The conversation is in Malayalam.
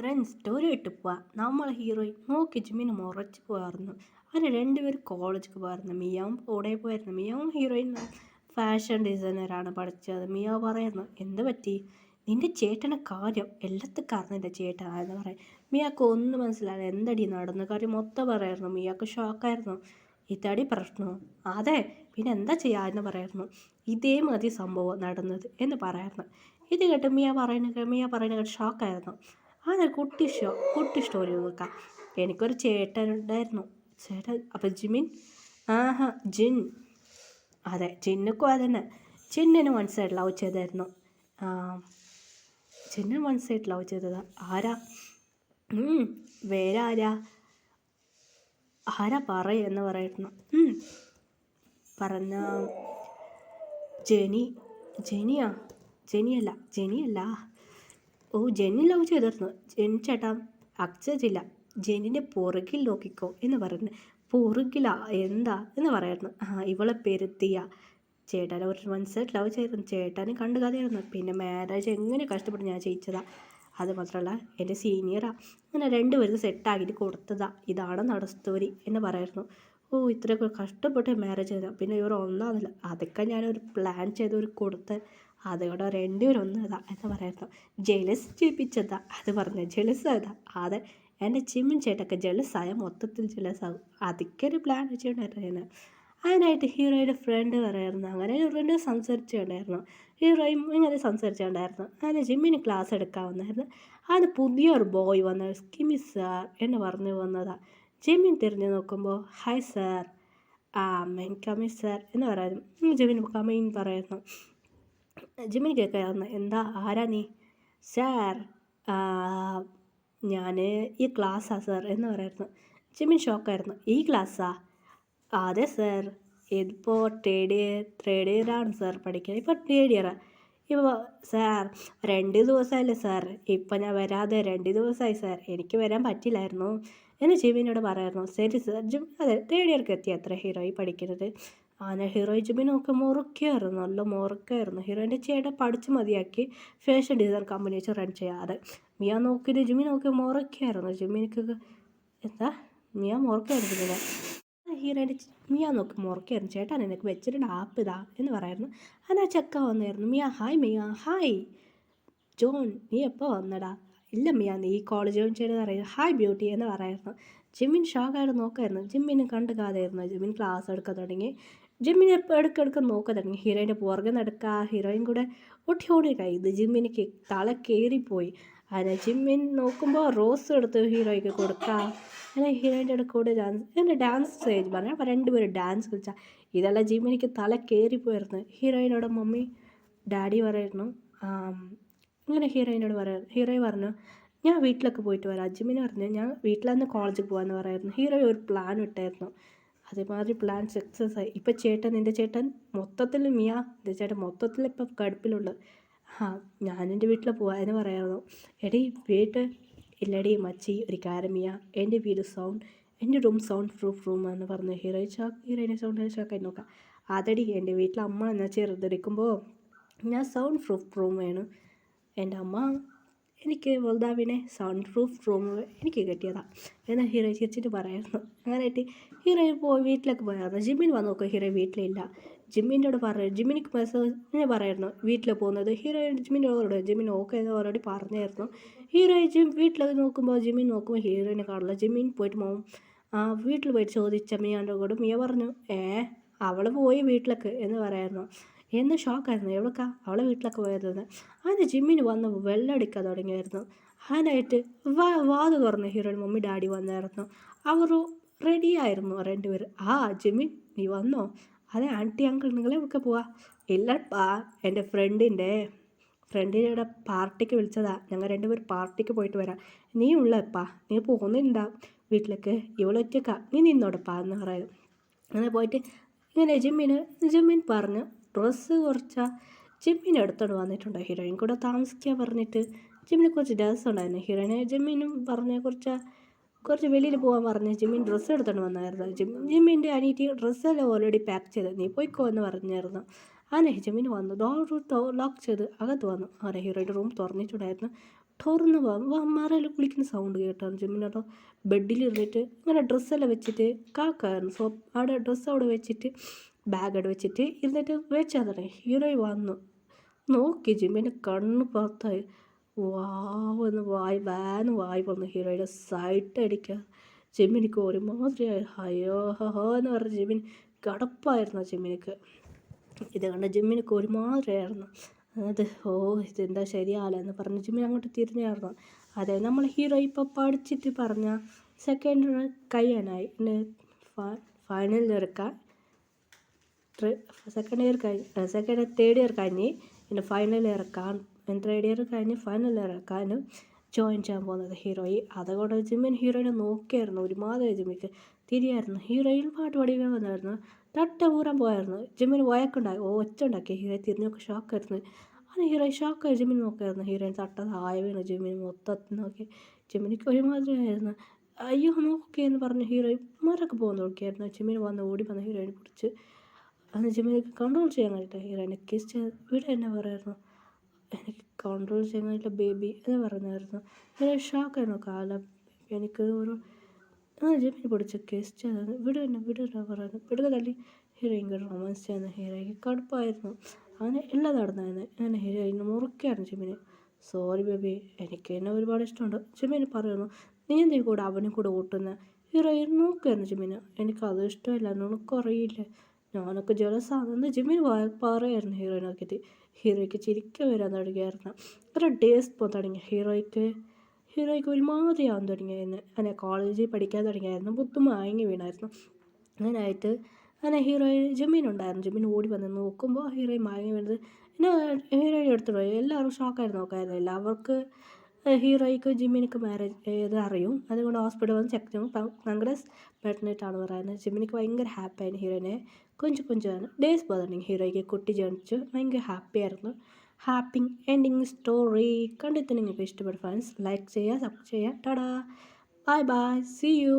ഫ്രണ്ട്സ് സ്റ്റോറി ഇട്ട് പോവാ നമ്മളെ ഹീറോയിൻ നോക്കി ജിമ്മിന് മുറച്ച് പോയായിരുന്നു. അവർ രണ്ടുപേരും കോളേജിൽ പോയായിരുന്നു. മിയാവും കൂടെ പോയായിരുന്നു. മിയാവും ഹീറോയിൻ ഫാഷൻ ഡിസൈനറാണ് പഠിച്ചത്. മിയാവ് പറയായിരുന്നു, എന്ത് പറ്റി, നിന്റെ ചേട്ടനെ കാര്യം എല്ലാത്തും നിന്റെ ചേട്ടനാന്ന് പറയാം. മിയാക്ക് ഒന്നും മനസ്സിലായില്ല. എന്തടി നടന്ന കാര്യം മൊത്തം പറയായിരുന്നു. മിയാക്ക് ഷോക്കായിരുന്നു. ഇതടി പ്രശ്നമോ, അതെ, പിന്നെ എന്താ ചെയ്യാന്ന് പറയായിരുന്നു. ഇതേ മതി സംഭവം നടന്നത് എന്ന് പറയായിരുന്നു. ഇത് കേട്ട് മിയ പറയുന്ന കേട്ട് ഷോക്കായിരുന്നു. അതെ, കുട്ടി സ്റ്റോറി നോക്കാം. എനിക്കൊരു ചേട്ടനുണ്ടായിരുന്നു. ചേട്ടൻ അപ്പം ജിമിൻ, ആഹാ ജിൻ, അതെ ജിന്നക്കും അതന്നെ. ജിന്നിന് വൺ സൈഡ് ലവ് ചെയ്തായിരുന്നു. ജിന്നിന് വൺ സൈഡ് ലവ് ചെയ്തതാ. ആരാ? വേറെ ആരാ? ആരാ എന്ന് പറയുന്നു. പറഞ്ഞ ജെനിയാ? ജെനിയല്ല. ഓ, ജെന്നി ലവ് ചെയ്തിരുന്നു. ജെൻ ചേട്ടാ അക്സജില്ല. ജെന്നിൻ്റെ പുറകിൽ നോക്കിക്കോ എന്ന് പറയുന്നു. പുറകിലാ? എന്താ എന്ന് പറയുന്നു. ഇവളെ പെരുത്തിയ ചേട്ടനെ ഒരു വൺ സൈഡ് ലവ് ചെയ്തിരുന്നു. ചേട്ടനെ കണ്ടു കഥയായിരുന്നു. പിന്നെ മാരേജ് എങ്ങനെ കഷ്ടപ്പെട്ട് ഞാൻ ചെയ്യിച്ചതാ. അത് മാത്രമല്ല എൻ്റെ സീനിയറാ. അങ്ങനെ രണ്ടുപേർക്ക് സെറ്റാക്കിയിട്ട് കൊടുത്തതാ. ഇതാണ് നട സ്റ്റോറി എന്ന് പറയായിരുന്നു. ഓ, ഇത്രയൊക്കെ കഷ്ടപ്പെട്ട് മാരേജ് ചെയ്താൽ പിന്നെ ഇവർ ഒന്നാമതില്ല. അതൊക്കെ ഞാനൊരു പ്ലാൻ ചെയ്ത് ഒരു കൊടുത്ത് അതോടെ രണ്ടുപേരും ഒന്നതാ എന്ന് പറയായിരുന്നു. ജെലസ് ചെയ്യിപ്പിച്ചതാ അത് പറഞ്ഞ ജെലസ് ആയതാ. അതെ, എൻ്റെ ചിമ്മിൻ ചേട്ടൊക്കെ ജെലസായ മൊത്തത്തിൽ ജെലസാകും. അതൊക്കെ ഒരു പ്ലാൻ വെച്ചിട്ടുണ്ടായിരുന്നു. അതിനായിട്ട് ഹീറോയുടെ ഫ്രണ്ട് പറയായിരുന്നു. അങ്ങനെ ഫ്രണ്ട് സംസാരിച്ചിട്ടുണ്ടായിരുന്നു. ഹീറോയും ഇങ്ങനെ സംസാരിച്ചിട്ടുണ്ടായിരുന്നു. അങ്ങനെ ജിമ്മിന് ക്ലാസ് എടുക്കാവുന്നായിരുന്നു. അത് പുതിയൊരു ബോയ് വന്ന സ്കിമി സാർ എന്ന് പറഞ്ഞു വന്നതാ. ജിമ്മിൻ തിരിഞ്ഞ് നോക്കുമ്പോൾ hi sir, main coming sir എന്ന് പറയുന്നു. ജിമ്മിൻ കമ്മിങ് പറയുന്നു. ജിമ്മിന് കേൾക്കായിരുന്നു. എന്താ, ആരാ നീ? സാർ, ഞാൻ ഈ ക്ലാസ്സാ സാർ എന്ന് പറയായിരുന്നു. ജിമ്മിൻ ഷോക്കായിരുന്നു. ഈ ക്ലാസ്സാ? അതെ സാർ, ഇതിപ്പോൾ തേർഡ് ഇയറാണ് സാർ പഠിക്കുന്നത്. ഇപ്പോൾ തേർഡ് ഇയറാ. ഇപ്പോൾ സാർ 2 ദിവസമായില്ലേ സാർ, ഇപ്പം ഞാൻ വരാതെ 2 ദിവസമായി സാർ, എനിക്ക് വരാൻ പറ്റില്ലായിരുന്നു എന്ന് ജിമ്മിനോട് പറയായിരുന്നു. ശരി സാർ. അതെ, തേർഡ് ഇയർക്ക് എത്തി അത്ര ഹീറോയി പഠിക്കുന്നത്. ഞാൻ ഹീറോയി ജിമ്മിനൊക്കെ മുറുക്കായിരുന്നു, നല്ല മുറുക്കായിരുന്നു. ഹീറോയിൻ്റെ ചേട്ടൻ പഠിച്ച് മതിയാക്കി ഫാഷൻ ഡിസൈൻ കമ്പനി വെച്ച് റൺ ചെയ്യാതെ. മിയ നോക്കിയിട്ട് ജിമ്മി നോക്കി മുറുക്കായിരുന്നു. ജിമ്മിനിക്ക് എന്താ മിയ മുറുക്കായിരുന്നു. ഹീറോയിൻ്റെ മിയ നോക്കി മുറുക്കായിരുന്നു. ചേട്ടാ നിനക്ക് വെച്ചിട്ടുണ്ട് ആപ്പ് ഇതാ എന്ന് പറയായിരുന്നു. ആ ചെക്ക വന്നായിരുന്നു. Mia hi, Mia hi. John, നീ എപ്പോൾ വന്നടാ? ഇല്ല മിയ, നീ കോളേജ് ജോയിൻ ചെയ്തത് അറിയാം. ഹായ് ബ്യൂട്ടി എന്ന് പറയായിരുന്നു. ജിമ്മിൻ ഷോക്കായിട്ട് നോക്കായിരുന്നു. ജിമ്മിന് കണ്ട് കാതായിരുന്നു. ജിമ്മിൻ ക്ലാസ് എടുക്കാൻ തുടങ്ങി. ജിമ്മിനെ ഇടയ്ക്കിടയ്ക്ക് നോക്കാൻ തുടങ്ങി. ഹീറോയിൻ്റെ പുറകെ നടക്കുക. ഹീറോയിൻ കൂടെ ഒട്ടി ഇത് ജിമ്മിനിക്ക് തല കയറിപ്പോയി. അങ്ങനെ ജിമ്മിൻ നോക്കുമ്പോൾ റോസ് എടുത്ത് ഹീറോയ്ക്ക് കൊടുക്കുക. അങ്ങനെ ഹീറോയിൻ്റെ കൂടെ ഡാൻസ് സ്റ്റേജ് പറഞ്ഞാൽ രണ്ടുപേരും ഡാൻസ് കളിച്ചാൽ ഇതെല്ലാം ജിമ്മിനിക്ക് തല കയറിപ്പോയിരുന്നു. ഹീറോയിനോട് മമ്മി ഡാഡി പറയായിരുന്നു. ഇങ്ങനെ ഹീറോയി പറഞ്ഞു, ഞാൻ വീട്ടിലൊക്കെ പോയിട്ട് വരാം. ജിമ്മിന് പറഞ്ഞു, ഞാൻ വീട്ടിൽ കോളേജിൽ പോകാമെന്ന് പറയായിരുന്നു. ഹീറോയി ഒരു പ്ലാൻ ഇട്ടായിരുന്നു. അതേമാതിരി പ്ലാൻ സക്സസ് ആയി. ഇപ്പം നിൻ്റെ ചേട്ടൻ മൊത്തത്തിൽ നിൻ്റെ ചേട്ടൻ മൊത്തത്തിൽ ഇപ്പം കടുപ്പിലുണ്ട്. ഞാൻ എൻ്റെ വീട്ടിൽ പോകാമെന്ന് പറയായിരുന്നു. എടീ വീട്ട് ഇല്ലടി മച്ചി, ഒരു കാര്യം എൻ്റെ വീട് എൻ്റെ റൂം സൗണ്ട് പ്രൂഫ് റൂമാണെന്ന് പറഞ്ഞു. ഹീറോയിനെ ഷോക്കായി നോക്കാം. അതടി എൻ്റെ വീട്ടിൽ അമ്മ എന്നാൽ ചെറുതെടുക്കുമ്പോൾ ഞാൻ സൗണ്ട് പ്രൂഫ് റൂം വേണം. എൻ്റെ അമ്മ എനിക്ക് വലുതാവിനെ സൗണ്ട് പ്രൂഫ് റൂം എനിക്ക് കിട്ടിയതാണ് എന്നാൽ ഹീറോ ചിരിച്ചിട്ട് പറയായിരുന്നു. അങ്ങനെയായിട്ട് ഹീറോ വീട്ടിലേക്ക് പോയായിരുന്നു. ജിമ്മിന് വന്ന് നോക്കുക, ഹീറോ വീട്ടിലില്ല. ജിമ്മിൻ്റെ പറയും. ജിമ്മിനിക്ക് മെസ്സേജ് പറയായിരുന്നു വീട്ടിൽ പോകുന്നത്. ഹീറോ ജിമ്മിൻ ഓക്കെ എന്ന് ഓൾറെഡി പറഞ്ഞായിരുന്നു. ഹീറോ വീട്ടിലേക്ക് നോക്കുമ്പോൾ ജിമ്മിൻ നോക്കുമ്പോൾ ഹീറോയിനെ കാണില്ല. ജിമ്മിൻ പോയിട്ട് വീട്ടിൽ പോയിട്ട് ചോദിച്ച മിയാൻ്റെ കൂടെ മിയ പറഞ്ഞു, അവൾ പോയി വീട്ടിലേക്ക് എന്ന് പറയായിരുന്നു. എന്ന് ഷോക്കായിരുന്നു. എവിടെക്കാ അവളെ വീട്ടിലൊക്കെ പോയതെന്ന്. അതിന് ജിമ്മിന് വന്ന് വെള്ളടിക്കാൻ തുടങ്ങിയായിരുന്നു. അതിനായിട്ട് വാത് തുറന്ന് ഹീറോയിൻ മമ്മി ഡാഡി വന്നായിരുന്നു. അവർ റെഡിയായിരുന്നു രണ്ടുപേരും. ജിമ്മിൻ നീ വന്നോ? അതെ ആൻറ്റി അങ്കിൾ, നിങ്ങളെ എവിടെ പോവാ? ഇല്ലപ്പാ, എൻ്റെ ഫ്രണ്ടിൻ്റെ പാർട്ടിക്ക് വിളിച്ചതാ. ഞങ്ങൾ രണ്ടുപേരും പാർട്ടിക്ക് പോയിട്ട് വരാം. നീ ഉള്ളപ്പാ, നീ പോകുന്നുണ്ടാ വീട്ടിലേക്ക്? ഇവളൊറ്റക്കാ, നീ നിന്നോടപ്പാ എന്ന് പറയും. അങ്ങനെ പോയിട്ട് ഇങ്ങനെ ജിമ്മിൻ പറഞ്ഞു ഡ്രസ്സ് കുറച്ചാൽ ജിമ്മിനെ എടുത്തോണ്ട് വന്നിട്ടുണ്ട്. ഹീറോയിൻ കൂടെ താമസിക്കാൻ പറഞ്ഞിട്ട് ജിമ്മിന് കുറച്ച് ഡ്രസ്സ് ഉണ്ടായിരുന്നു. ഹീറോയിനെ ജിമ്മിനും പറഞ്ഞ് കുറച്ച് വെളിയിൽ പോകാൻ പറഞ്ഞ് ജിമ്മിൻ ഡ്രസ്സ് എടുത്തോണ്ട് വന്നായിരുന്നു. ജിമ്മിൻ്റെ അനിയത്തി ഡ്രസ്സെല്ലാം ഓൾറെഡി പാക്ക് ചെയ്ത് നീ പോയിക്കോ എന്ന് പറഞ്ഞായിരുന്നു. അങ്ങനെ ജിമ്മിന് വന്നു. ഡോർ ലോക്ക് ചെയ്ത് അകത്ത് വന്നു. അങ്ങനെ ഹീറോയുടെ റൂം തുറന്നിട്ടുണ്ടായിരുന്നു. തുറന്ന് മറയിൽ കുളിക്കുന്ന സൗണ്ട് കേട്ടാണ് ജിമ്മിനേട്ടോ ബെഡിലിരുന്നിട്ട് ഇങ്ങനെ ഡ്രസ്സെല്ലാം വെച്ചിട്ട് കാക്കായിരുന്നു. അവിടെ ഡ്രസ്സ് അവിടെ വെച്ചിട്ട് ബാഗ് അവിടെ വെച്ചിട്ട് ഇരുന്നിട്ട് വെച്ചാൽ തുടങ്ങി. ഹീറോ വന്നു നോക്കി ജിമ്മിൻ്റെ കണ്ണ് പുറത്തായി. വാവെന്ന് വായി വന്നു. ഹീറോയുടെ സൈറ്റ് അടിക്കുക. ജിമ്മിനിക്ക് ഒരുമാതിരിയായി. അയ്യോ ഹോ എന്ന് പറഞ്ഞ ജിമ്മിന് കടപ്പായിരുന്നു ജിമ്മിനിക്ക്. ഇത് കണ്ട ജിമ്മിനിക്ക് ഒരുമാതിരിയായിരുന്നു. അത് ഇതെന്താ ശരിയാവില്ല എന്ന് പറഞ്ഞ് ജിമ്മിന് അങ്ങോട്ട് തിരിഞ്ഞായിരുന്നു. അതെ നമ്മൾ ഹീറോ ഇപ്പോൾ പഠിച്ചിട്ട് പറഞ്ഞ സെക്കൻഡ് കഴിയാനായി. ഫൈനലിൽ ഇറക്കാൻ തേർഡ് ഇയർ കഴിഞ്ഞ് പിന്നെ ഫൈനൽ ഇറക്കാൻ തേർഡ് ഇയർ കഴിഞ്ഞ് ഫൈനൽ ഇറക്കാനും ജോയിൻ ചെയ്യാൻ പോകുന്നത് ഹീറോയി. അതുകൊണ്ട് ജിമ്മിൻ ഹീറോയിനെ നോക്കിയായിരുന്നു. ഒരുമാതിരി ജിമ്മിക്ക് തിരിയായിരുന്നു. ഹീറോയിൽ പാട്ട് പഠിക്കാൻ വന്നായിരുന്നു. തട്ട പൂരാൻ പോയായിരുന്നു. ജിമ്മിന് വഴക്കുണ്ടായി. ഒച്ച ഉണ്ടാക്കി. ഹീറോയെ തിരിഞ്ഞൊക്കെ ഷോക്കായിരുന്നു. അത് ഹീറോയി ഷോക്കായി ജിമ്മിന് നോക്കായിരുന്നു. ഹീറോയിൻ തട്ട താഴെ വീണ് ജിമ്മിന് മൊത്തത്തിൽ നോക്കി. ജിമ്മിനിക്ക് ഒരുമാതിരി ആയിരുന്നു. അയ്യോ നോക്കിയെന്ന് പറഞ്ഞ് ഹീറോയി മരൊക്കെ പോകാൻ നോക്കിയായിരുന്നു. ജിമ്മിന് വന്ന് ഓടി വന്ന് ഹീറോയിനെ പിടിച്ച് അന്ന് ജിമ്മിനിക്ക് കൺട്രോൾ ചെയ്യാൻ കഴിഞ്ഞിട്ട് ഹീറോയിനെ കിസ് ചെയ്ത് ഇവിടെ എന്നെ പറയായിരുന്നു. എനിക്ക് കൺട്രോൾ ചെയ്യാൻ കഴിഞ്ഞില്ല ബേബി എന്ന് പറഞ്ഞായിരുന്നു. ഹീറോ ഷോക്കായിരുന്നു. കാലം എനിക്ക് ഒരു ജിമ്മിനെ പിടിച്ച് കിസ് ചെയ്തത് വിടുന്ന പറയുന്നത്. വിടുക തള്ളി ഹീറോയിൻ റൊമാൻസ് ചെയ്യുന്ന ഹീറോയ്ക്ക് കടുപ്പായിരുന്നു. അങ്ങനെ എല്ലാം നടന്നായിരുന്നു. അങ്ങനെ ഹീറോയിനെ മുറുക്കിയായിരുന്നു ജിമ്മിന്. സോറി ബേബി എനിക്ക് എന്നെ ഒരുപാട് ഇഷ്ടമുണ്ട് ജിമ്മിന് പറയുന്നു. നീ എന്തെങ്കിലും കൂടെ അവനും കൂടെ ഓട്ടുന്ന ഹീറോയിൻ നോക്കുമായിരുന്നു ജിമ്മിന്. എനിക്കത് ഇഷ്ടമില്ല നിനക്കും അറിയില്ലേ ഞാനൊക്കെ ജലസാണെന്ന് ജിമ്മിന് പറയായിരുന്നു ഹീറോയിനെ നോക്കിയിട്ട്. ഹീറോയ്ക്ക് ചിരിക്കാൻ വരാൻ തുടങ്ങിയായിരുന്നു. ഒരു ഡേസ് പോകാൻ തുടങ്ങി ഹീറോയ്ക്ക് ഒരുമാതിരി ആവാൻ തുടങ്ങിയായിരുന്നു. അങ്ങനെ കോളേജിൽ പഠിക്കാൻ തുടങ്ങിയായിരുന്നു. ബുദ്ധി മയങ്ങി വീണായിരുന്നു. അങ്ങനെ ഹീറോയിൻ ജിമ്മിനുണ്ടായിരുന്നു. ജിമ്മിന് ഓടി വന്ന് നോക്കുമ്പോൾ ഹീറോയിൻ മയങ്ങി വീണത് പിന്നെ ഹീറോയിൻ എടുത്തു പോയി. എല്ലാവരും ഷോക്കായിരുന്നു നോക്കായിരുന്നു. എല്ലാവർക്ക് ഹീറോയ്ക്ക് ജിമ്മിനിക്ക് മാരേജ് ഇത് അറിയും. അതുകൊണ്ട് ഹോസ്പിറ്റൽ വന്ന് ചെക്ക് ചെയ്യും. ഭയങ്കര പെട്ടെന്നിട്ടാണ് പറയുന്നത്. ജിമ്മിനിക്ക് ഭയങ്കര ഹാപ്പിയായിരുന്നു. ഹീറോയിനെ കൊഞ്ചാണ് ഡേയ്സ് പോകുന്നുണ്ടെങ്കിൽ ഹീറോയ്ക്ക് കുട്ടി ജനിച്ചു. ഭയങ്കര ഹാപ്പിയായിരുന്നു. ഹാപ്പി എൻഡിങ് സ്റ്റോറി കണ്ടിട്ട് നിങ്ങൾക്ക് ഇഷ്ടപ്പെട്ട ഫ്രണ്ട്സ് ലൈക്ക് ചെയ്യുക, സപ്പോർട്ട് ചെയ്യുക. Tata bye bye see U.